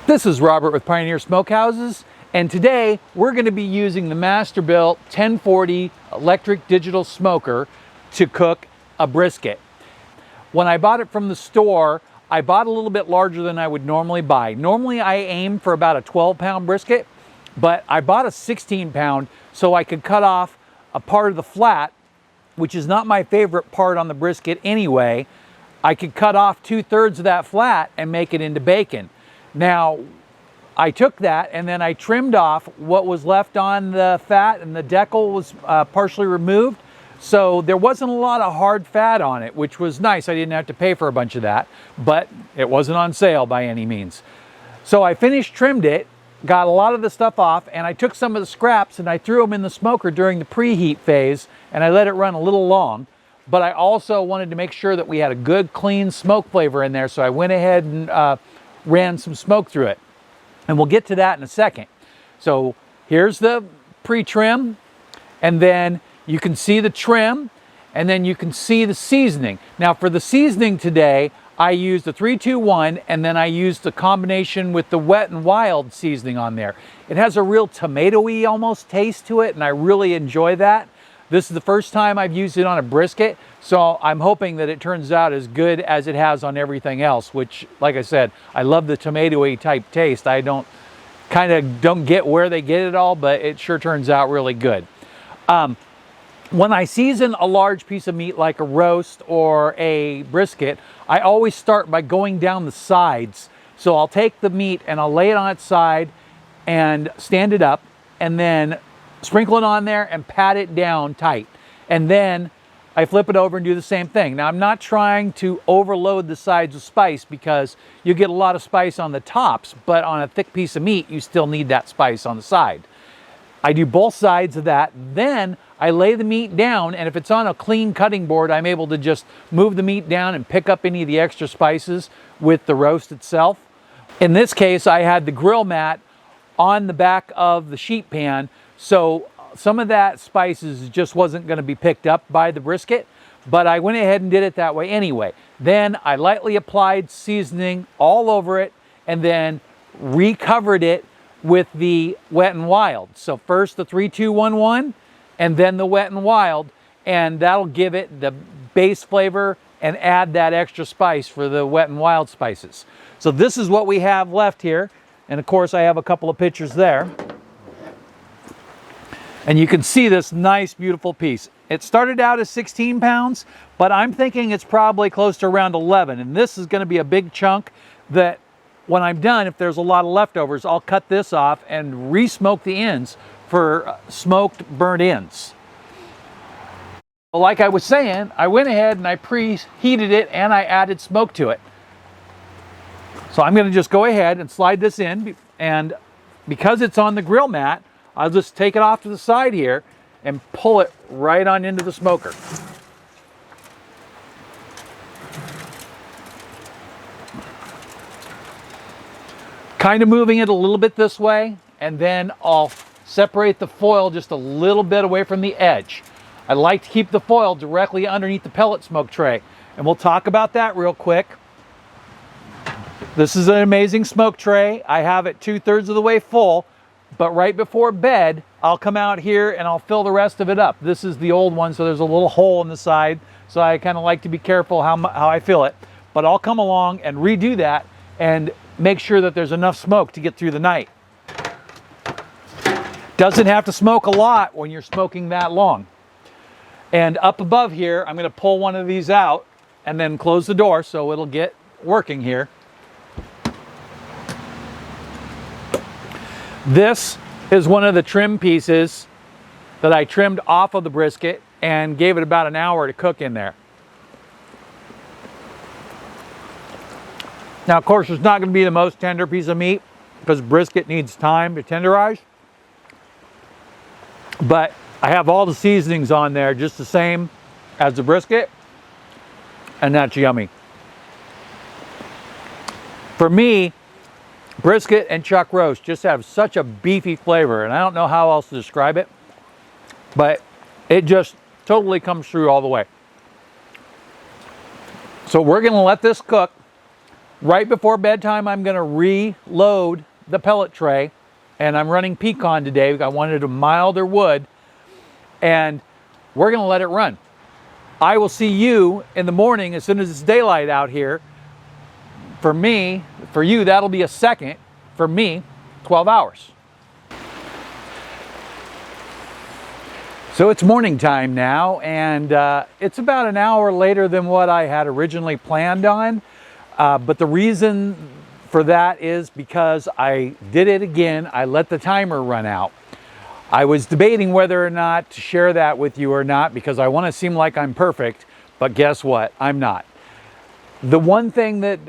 This is Robert with Pioneer Smokehouses, and today we're going to be using the Masterbuilt 1040 electric digital smoker to cook a brisket. When I bought it from the store, I bought a little bit larger than I would normally buy. Normally I aim for about a 12-pound brisket, but I bought a 16-pound so I could cut off a part of the flat, which is not my favorite part on the brisket anyway. I could cut off 2/3 of that flat and make it into bacon. Now, I took that and then I trimmed off what was left on the fat, and the decal was partially removed. So there wasn't a lot of hard fat on it, which was nice. I didn't have to pay for a bunch of that, but it wasn't on sale by any means. So I trimmed it, got a lot of the stuff off, and I took some of the scraps and I threw them in the smoker during the preheat phase, and I let it run a little long. But I also wanted to make sure that we had a good, clean smoke flavor in there, so I went ahead and ran some smoke through it. And we'll get to that in a second. So here's the pre-trim, and then you can see the trim, and then you can see the seasoning. Now for the seasoning today, I used the 3-2-1, and then I used the combination with the Wet n Wild seasoning on there. It has a real tomatoey almost taste to it, and I really enjoy that. This is the first time I've used it on a brisket, so I'm hoping that it turns out as good as it has on everything else, which, like I said, I love the tomatoey type taste. I don't get where they get it all, but it sure turns out really good. When I season a large piece of meat like a roast or a brisket, I always start by going down the sides. So I'll take the meat and I'll lay it on its side and stand it up, and then sprinkle it on there and pat it down tight. And then I flip it over and do the same thing. Now I'm not trying to overload the sides with spice, because you get a lot of spice on the tops, but on a thick piece of meat, you still need that spice on the side. I do both sides of that. Then I lay the meat down, and if it's on a clean cutting board, I'm able to just move the meat down and pick up any of the extra spices with the roast itself. In this case, I had the grill mat on the back of the sheet pan, so some of that spices just wasn't going to be picked up by the brisket, but I went ahead and did it that way anyway. Then I lightly applied seasoning all over it, and then recovered it with the Wet n Wild. So first the 3-2-1-1, and then the Wet n Wild, and that'll give it the base flavor and add that extra spice for the Wet n Wild spices. So this is what we have left here, and of course I have a couple of pictures there. And you can see this nice, beautiful piece. It started out as 16 pounds, but I'm thinking it's probably close to around 11. And this is going to be a big chunk that when I'm done, if there's a lot of leftovers, I'll cut this off and re-smoke the ends for smoked burnt ends. Well, like I was saying, I went ahead and I preheated it and I added smoke to it. So I'm going to just go ahead and slide this in, and because it's on the grill mat, I'll just take it off to the side here and pull it right on into the smoker. Kind of moving it a little bit this way, and then I'll separate the foil just a little bit away from the edge. I like to keep the foil directly underneath the pellet smoke tray, and we'll talk about that real quick. This is an amazing smoke tray. I have it 2/3 of the way full. But right before bed, I'll come out here and I'll fill the rest of it up. This is the old one, so there's a little hole in the side. So I kind of like to be careful how I fill it. But I'll come along and redo that and make sure that there's enough smoke to get through the night. Doesn't have to smoke a lot when you're smoking that long. And up above here, I'm going to pull one of these out and then close the door so it'll get working here. This is one of the trim pieces that I trimmed off of the brisket and gave it about an hour to cook in there. Now, of course, it's not going to be the most tender piece of meat because brisket needs time to tenderize. But I have all the seasonings on there just the same as the brisket, and that's yummy. For me, brisket and chuck roast just have such a beefy flavor, and I don't know how else to describe it, but it just totally comes through all the way. So we're going to let this cook Right before bedtime, I'm going to reload the pellet tray, and I'm running pecan today. I wanted a milder wood, and we're going to let it run. I will see you in the morning as soon as it's daylight out here. For me, for you, that'll be a second. For me, 12 hours. So it's morning time now, and it's about an hour later than what I had originally planned on. But the reason for that is because I did it again. I let the timer run out. I was debating whether or not to share that with you or not, because I want to seem like I'm perfect, but guess what? I'm not. The one thing that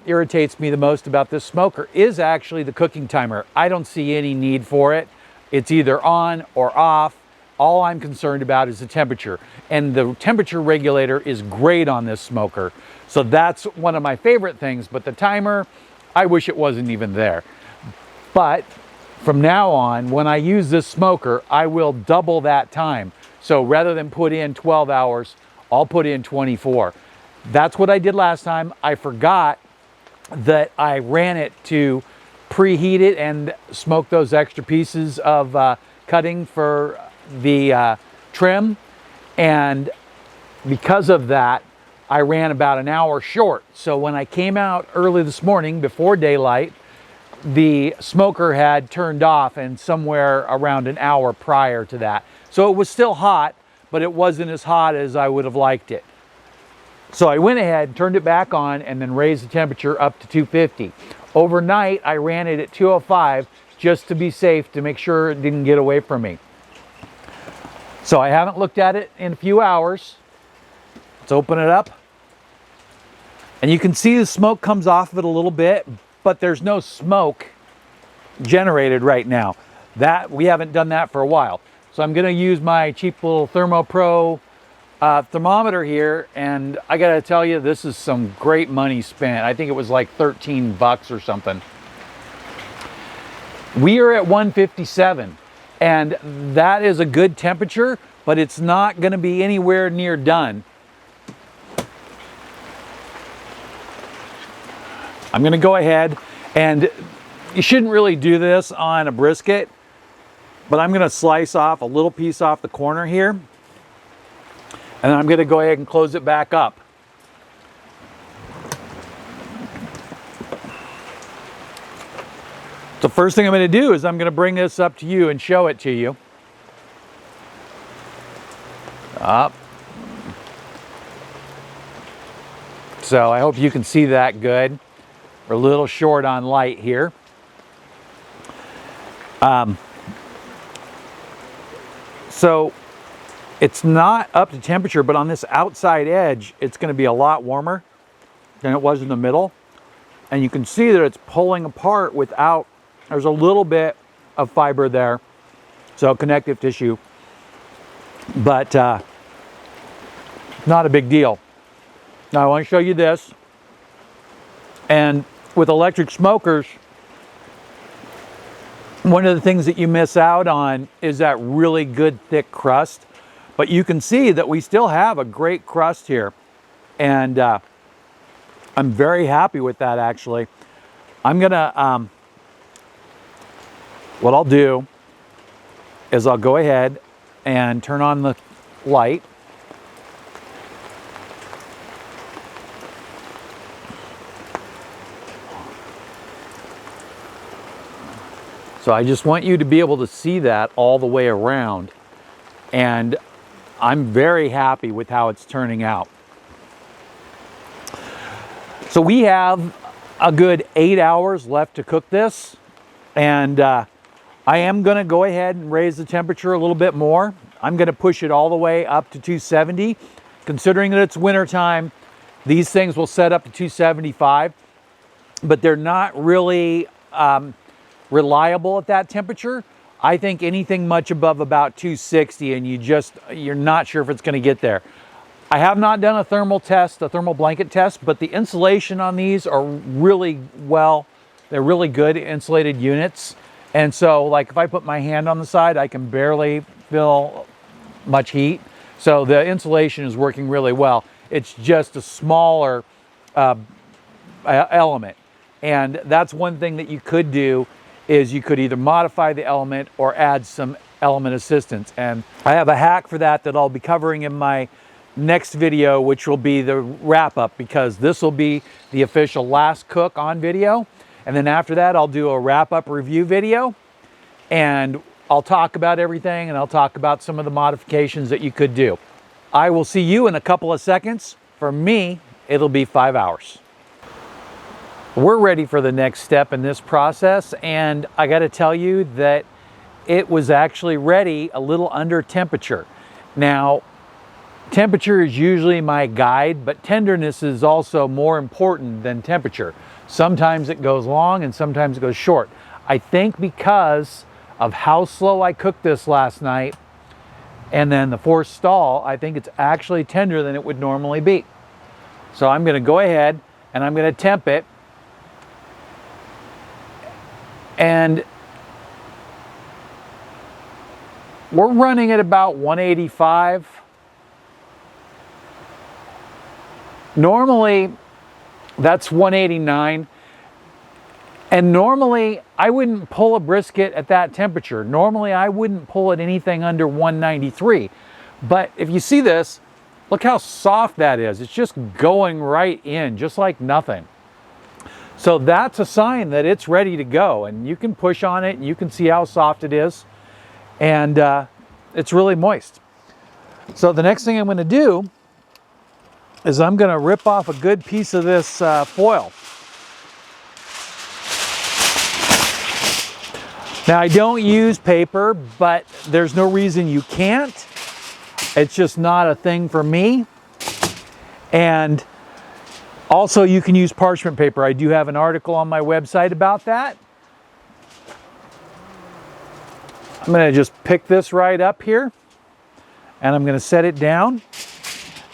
irritates me the most about this smoker is actually the cooking timer. I don't see any need for it. It's either on or off. All I'm concerned about is the temperature, and the temperature regulator is great on this smoker. So that's one of my favorite things, but the timer, I wish it wasn't even there. But from now on, when I use this smoker, I will double that time. So rather than put in 12 hours, I'll put in 24. That's what I did last time. I forgot that I ran it to preheat it and smoke those extra pieces of cutting for the trim, and because of that I ran about an hour short. So when I came out early this morning before daylight, the smoker had turned off, and somewhere around an hour prior to that. So it was still hot, but it wasn't as hot as I would have liked it. So I went ahead, turned it back on, and then raised the temperature up to 250. Overnight I ran it at 205 just to be safe, to make sure it didn't get away from me. So I haven't looked at it in a few hours. Let's open it up. And you can see the smoke comes off of it a little bit, but there's no smoke generated right now. We haven't done that for a while. So I'm going to use my cheap little ThermoPro thermometer here, and I got to tell you, this is some great money spent. I think it was like 13 bucks or something. We are at 157. And that is a good temperature, but it's not going to be anywhere near done. I'm going to go ahead, and you shouldn't really do this on a brisket, but I'm going to slice off a little piece off the corner here, and then I'm going to go ahead and close it back up. The first thing I'm going to do is I'm going to bring this up to you and show it to you. Up. So I hope you can see that good. We're a little short on light here. So it's not up to temperature, but on this outside edge, it's going to be a lot warmer than it was in the middle. And you can see that it's pulling apart without, there's a little bit of fiber there, so connective tissue, but not a big deal. Now I want to show you this, and with electric smokers, one of the things that you miss out on is that really good thick crust, but you can see that we still have a great crust here, and I'm very happy with that actually. I'm gonna, what I'll do is I'll go ahead and turn on the light. So I just want you to be able to see that all the way around. And I'm very happy with how it's turning out. So we have a good 8 hours left to cook this. And I am going to go ahead and raise the temperature a little bit more. I'm going to push it all the way up to 270. Considering that it's winter time, these things will set up to 275. But they're not really reliable at that temperature. I think anything much above about 260 and you're not sure if it's going to get there. I have not done a thermal test, a thermal blanket test, but the insulation on these are really well, they're really good insulated units. And so like if I put my hand on the side, I can barely feel much heat. So the insulation is working really well. It's just a smaller element. And that's one thing that you could do, is you could either modify the element or add some element assistance. And I have a hack for that I'll be covering in my next video, which will be the wrap up, because this will be the official last cook on video. And then after that, I'll do a wrap up review video, and I'll talk about everything, and I'll talk about some of the modifications that you could do. I will see you in a couple of seconds. For me, it'll be 5 hours. We're ready for the next step in this process, and I got to tell you that it was actually ready a little under temperature. Now, temperature is usually my guide, but tenderness is also more important than temperature. Sometimes it goes long and sometimes it goes short. I think because of how slow I cooked this last night and then the forced stall, I think it's actually tender than it would normally be. So I'm going to go ahead and I'm going to temp it. And we're running at about 185. Normally, that's 189. And normally, I wouldn't pull a brisket at that temperature. Normally, I wouldn't pull it anything under 193. But if you see this, look how soft that is. It's just going right in, just like nothing. So that's a sign that it's ready to go. And you can push on it, and you can see how soft it is. And it's really moist. So the next thing I'm going to do is I'm going to rip off a good piece of this foil. Now, I don't use paper, but there's no reason you can't. It's just not a thing for me. And also, you can use parchment paper. I do have an article on my website about that. I'm going to just pick this right up here, and I'm going to set it down.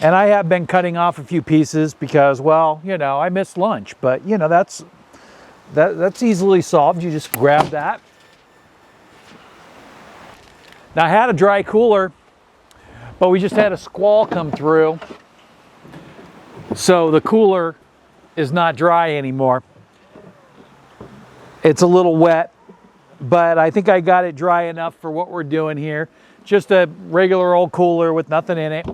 And I have been cutting off a few pieces because, well, you know, I missed lunch. But, you know, that's easily solved. You just grab that. Now, I had a dry cooler, but we just had a squall come through. So the cooler is not dry anymore. It's a little wet, but I think I got it dry enough for what we're doing here. Just a regular old cooler with nothing in it.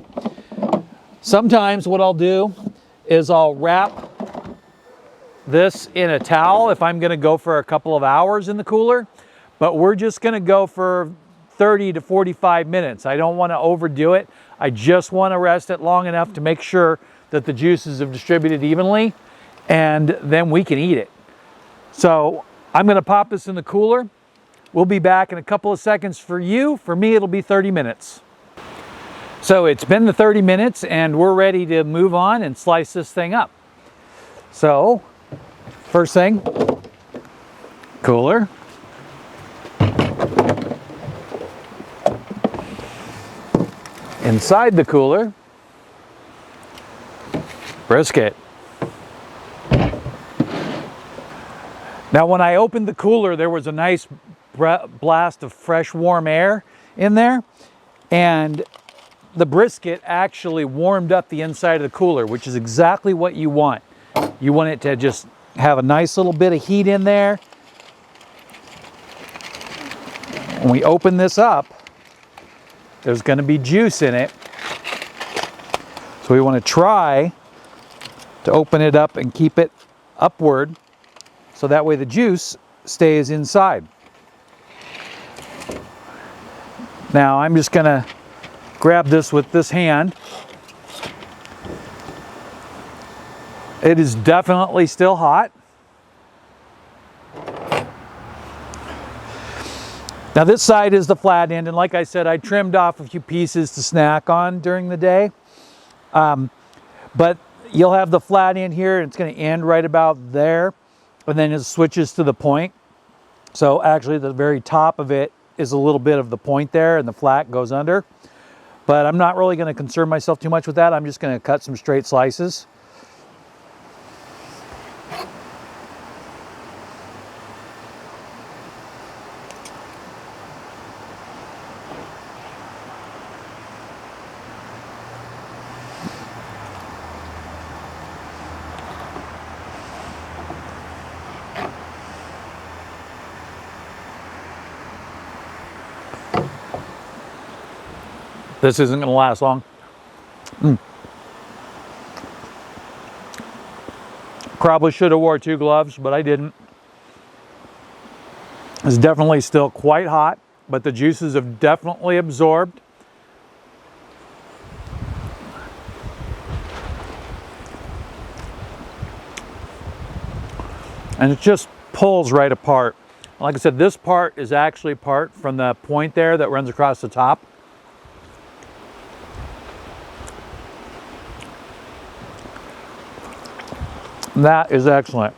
Sometimes what I'll do is I'll wrap this in a towel if I'm going to go for a couple of hours in the cooler, but we're just going to go for 30 to 45 minutes. I don't want to overdo it. I just want to rest it long enough to make sure that the juices have distributed evenly, and then we can eat it. So I'm going to pop this in the cooler. We'll be back in a couple of seconds for you. For me, it'll be 30 minutes. So it's been the 30 minutes, and we're ready to move on and slice this thing up. So first thing, cooler. Inside the cooler, brisket. Now, when I opened the cooler, there was a nice blast of fresh, warm air in there, and the brisket actually warmed up the inside of the cooler, which is exactly what you want. You want it to just have a nice little bit of heat in there. When we open this up, there's going to be juice in it. So we want to try to open it up and keep it upward so that way the juice stays inside. Now I'm just going to grab this with this hand. It is definitely still hot. Now this side is the flat end, and like I said, I trimmed off a few pieces to snack on during the day. But you'll have the flat end here, and it's going to end right about there, and then it switches to the point. So actually the very top of it is a little bit of the point there, and the flat goes under. But I'm not really going to concern myself too much with that. I'm just going to cut some straight slices. This isn't going to last long. Probably should have wore 2 gloves, but I didn't. It's definitely still quite hot, but the juices have definitely absorbed. And it just pulls right apart. Like I said, this part is actually apart from the point there that runs across the top. That is excellent.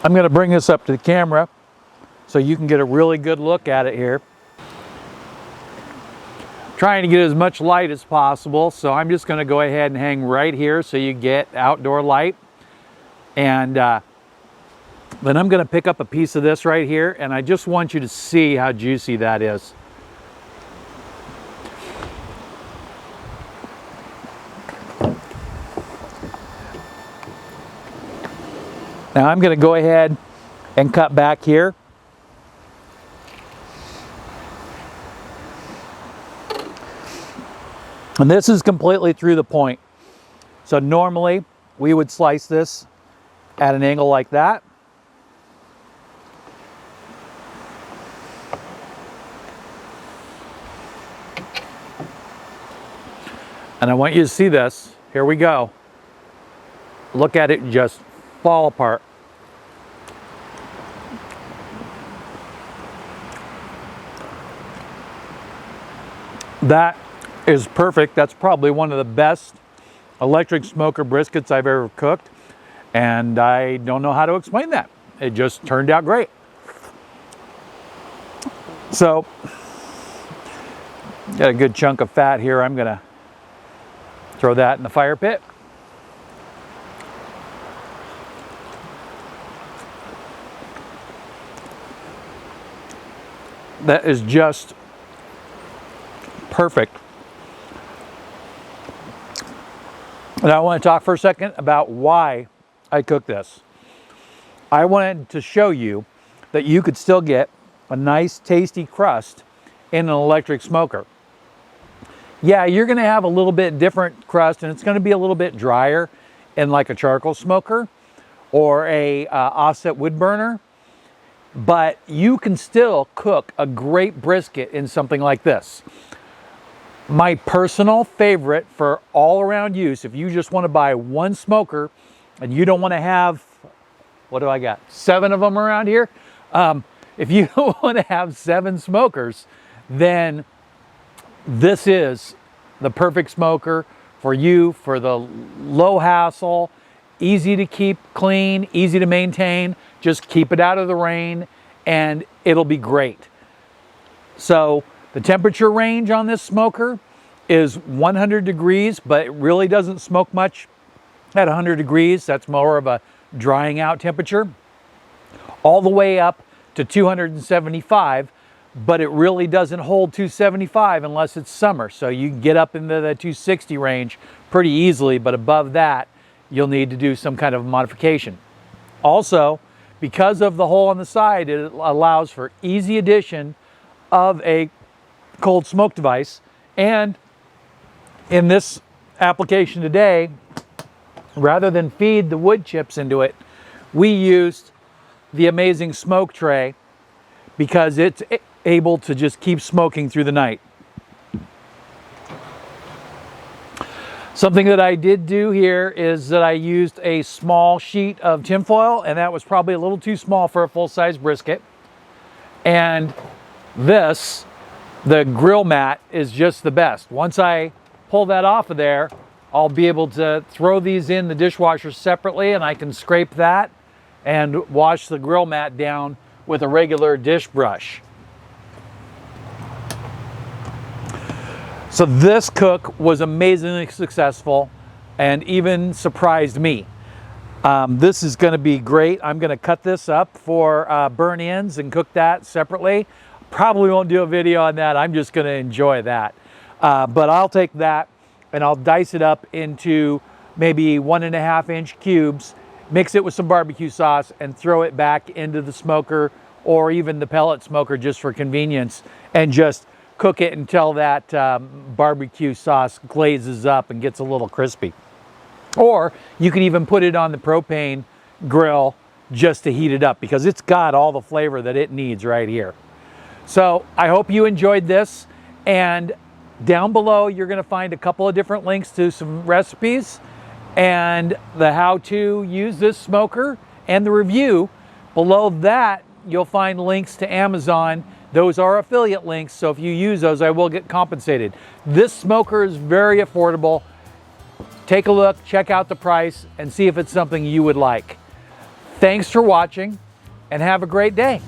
I'm going to bring this up to the camera so you can get a really good look at it here. Trying to get as much light as possible, so I'm just going to go ahead and hang right here so you get outdoor light. And then I'm going to pick up a piece of this right here, and I just want you to see how juicy that is. Now I'm going to go ahead and cut back here. And this is completely through the point. So normally we would slice this at an angle like that. And I want you to see this. Here we go. Look at it just fall apart. That is perfect. That's probably one of the best electric smoker briskets I've ever cooked, and I don't know how to explain that. It just turned out great. So, got a good chunk of fat here. I'm gonna throw that in the fire pit. That is just perfect. And I want to talk for a second about why I cook this. I wanted to show you that you could still get a nice tasty crust in an electric smoker. Yeah, you're going to have a little bit different crust, and it's going to be a little bit drier in like a charcoal smoker or a offset wood burner, but you can still cook a great brisket in something like this. My personal favorite for all-around use, if you just want to buy one smoker and you don't want to have, what do I got, 7 of them around here? If you don't want to have 7 smokers, then this is the perfect smoker for you, for the low hassle, easy to keep clean, easy to maintain. Just keep it out of the rain and it'll be great. So the temperature range on this smoker is 100 degrees, but it really doesn't smoke much at 100 degrees. That's more of a drying out temperature. All the way up to 275, but it really doesn't hold 275 unless it's summer. So you can get up into the 260 range pretty easily, but above that, you'll need to do some kind of modification. Also, because of the hole on the side, it allows for easy addition of a cold smoke device. And in this application today, rather than feed the wood chips into it, we used the amazing smoke tray because it's able to just keep smoking through the night. Something that I did do here is that I used a small sheet of tinfoil, and that was probably a little too small for a full-size brisket. And this, the grill mat, is just the best. Once I pull that off of there, I'll be able to throw these in the dishwasher separately, and I can scrape that and wash the grill mat down with a regular dish brush. So this cook was amazingly successful and even surprised me. This is going to be great. I'm going to cut this up for burn ends and cook that separately. Probably won't do a video on that. I'm just going to enjoy that. But I'll take that and I'll dice it up into maybe 1.5-inch cubes, mix it with some barbecue sauce, and throw it back into the smoker or even the pellet smoker just for convenience, and just cook it until that barbecue sauce glazes up and gets a little crispy. Or you can even put it on the propane grill just to heat it up, because it's got all the flavor that it needs right here. So I hope you enjoyed this, and down below you're going to find a couple of different links to some recipes and the how to use this smoker and the review. Below that you'll find links to Amazon. Those are affiliate links, so if you use those I will get compensated. This smoker is very affordable. Take a look, check out the price, and see if it's something you would like. Thanks for watching, and have a great day.